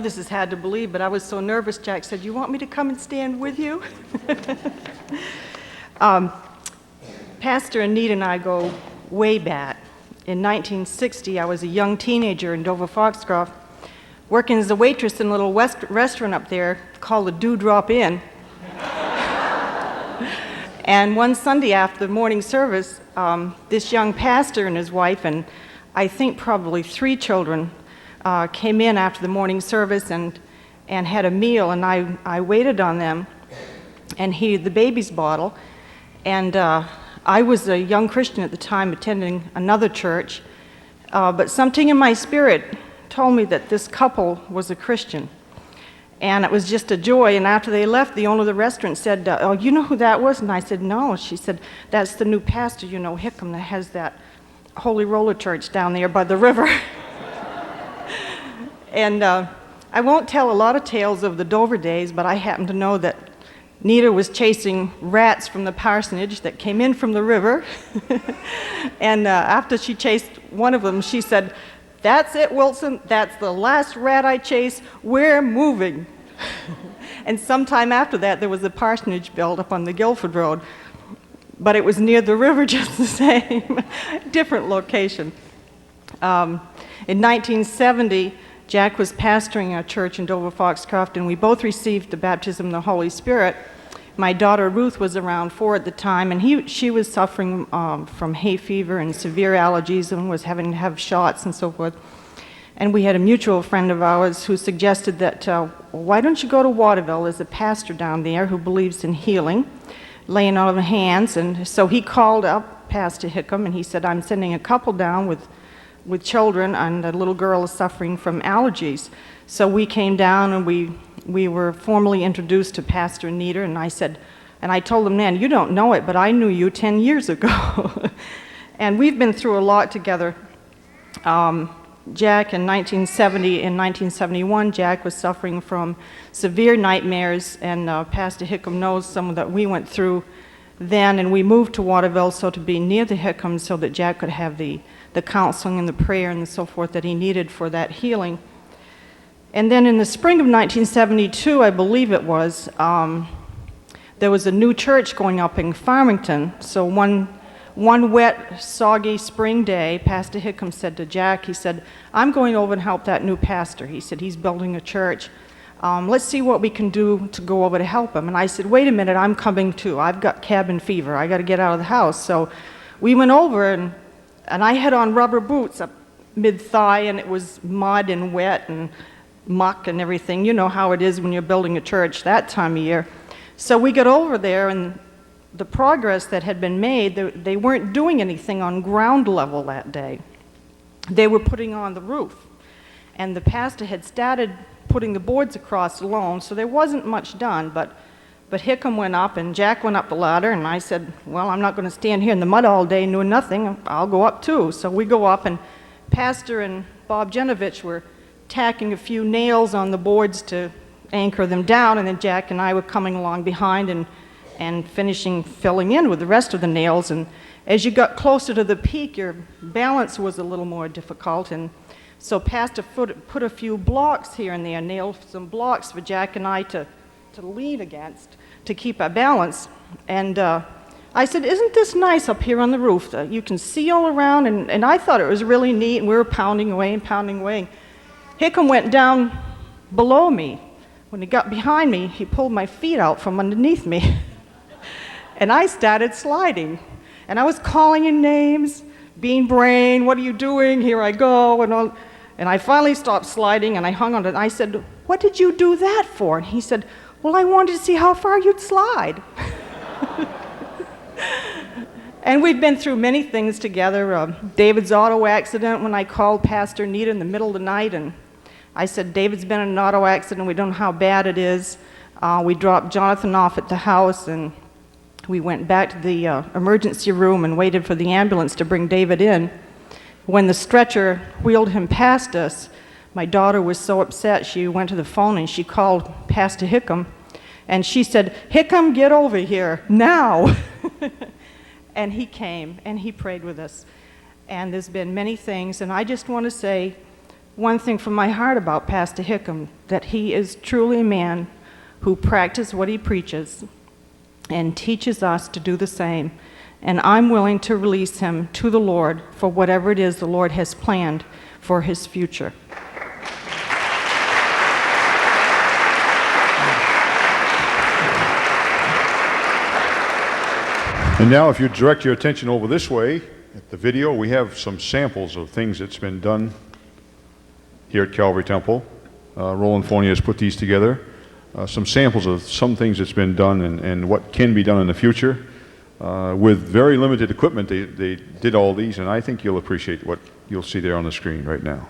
This is hard to believe, but I was so nervous. Jack said, "You want me to come and stand with you?" Pastor Anita and I go way back. In 1960, I was a young teenager in Dover Foxcroft, working as a waitress in a little restaurant up there called the Dewdrop Inn. And one Sunday after the morning service, this young pastor and his wife, and I think probably 3 children, came in after the morning service and had a meal, and I waited on them and heated the baby's bottle. And I was a young Christian at the time, attending another church, but something in my spirit told me that this couple was a Christian. And it was just a joy. And after they left, the owner of the restaurant said, "Oh, you know who that was?" And I said, "No." She said, "That's the new pastor, you know, Hickam, that has that Holy Roller Church down there by the river." And I won't tell a lot of tales of the Dover days, but I happen to know that Nita was chasing rats from the parsonage that came in from the river. And after she chased one of them, she said, "That's it, Wilson. That's the last rat I chase. We're moving." And sometime after that, there was a parsonage built up on the Guilford Road, but it was near the river just the same, different location. In 1970, Jack was pastoring a church in Dover Foxcroft, and we both received the baptism of the Holy Spirit. My daughter Ruth was around 4 at the time, and she was suffering from hay fever and severe allergies and was having to have shots and so forth. And we had a mutual friend of ours who suggested that, why don't you go to Waterville? There's a pastor down there who believes in healing, laying on of hands. And so he called up Pastor Hickam, and he said, "I'm sending a couple down with children, and a little girl is suffering from allergies." So we came down, and we were formally introduced to Pastor Anita, and I told him, "Man, you don't know it, but I knew you 10 years ago." And we've been through a lot together. Jack in 1971, Jack was suffering from severe nightmares, and Pastor Hickam knows some that we went through then, and we moved to Waterville so to be near the Hickams so that Jack could have the counseling and the prayer and so forth that he needed for that healing. And then in the spring of 1972, I believe it was, there was a new church going up in Farmington. So one wet, soggy spring day, Pastor Hickam said to Jack, he said, "I'm going over and help that new pastor." He said, "He's building a church. Let's see what we can do to go over to help him." And I said, "Wait a minute, I'm coming too. I've got cabin fever. I got to get out of the house." So we went over, and I had on rubber boots up mid-thigh, and it was mud and wet and muck and everything. You know how it is when you're building a church that time of year. So we got over there, and the progress that had been made, they weren't doing anything on ground level that day. They were putting on the roof. And the pastor had started putting the boards across alone, so there wasn't much done, but Hickam went up, and Jack went up the ladder, and I said, "Well, I'm not going to stand here in the mud all day doing nothing. I'll go up too." So we go up, and Pastor and Bob Genovich were tacking a few nails on the boards to anchor them down, and then Jack and I were coming along behind and filling in with the rest of the nails. And as you got closer to the peak, your balance was a little more difficult, and so Pastor put a few blocks here and there, nailed some blocks for Jack and I to lean against to keep our balance. And I said, "Isn't this nice up here on the roof? You can see all around." And I thought it was really neat, and we were pounding away and pounding away. Hickam went down below me. When he got behind me, he pulled my feet out from underneath me. And I started sliding. And I was calling in names, "Bean Brain, what are you doing? Here I go," and all. And I finally stopped sliding, and I hung on to it. And I said, "What did you do that for?" And he said, "Well, I wanted to see how far you'd slide." And we've been through many things together. David's auto accident, when I called Pastor Anita in the middle of the night, and I said, "David's been in an auto accident. We don't know how bad it is." We dropped Jonathan off at the house, and we went back to the emergency room and waited for the ambulance to bring David in. When the stretcher wheeled him past us, my daughter was so upset, she went to the phone and she called Pastor Hickam, and she said, "Hickam, get over here, now." And he came, and he prayed with us. And there's been many things, and I just want to say, one thing from my heart about Pastor Hickam, that he is truly a man who practices what he preaches and teaches us to do the same. And I'm willing to release him to the Lord for whatever it is the Lord has planned for his future. And now if you direct your attention over this way at the video, we have some samples of things that's been done here at Calvary Temple. Roland Fournier has put these together. Some samples of some things that's been done and what can be done in the future. With very limited equipment, they did all these, and I think you'll appreciate what you'll see there on the screen right now.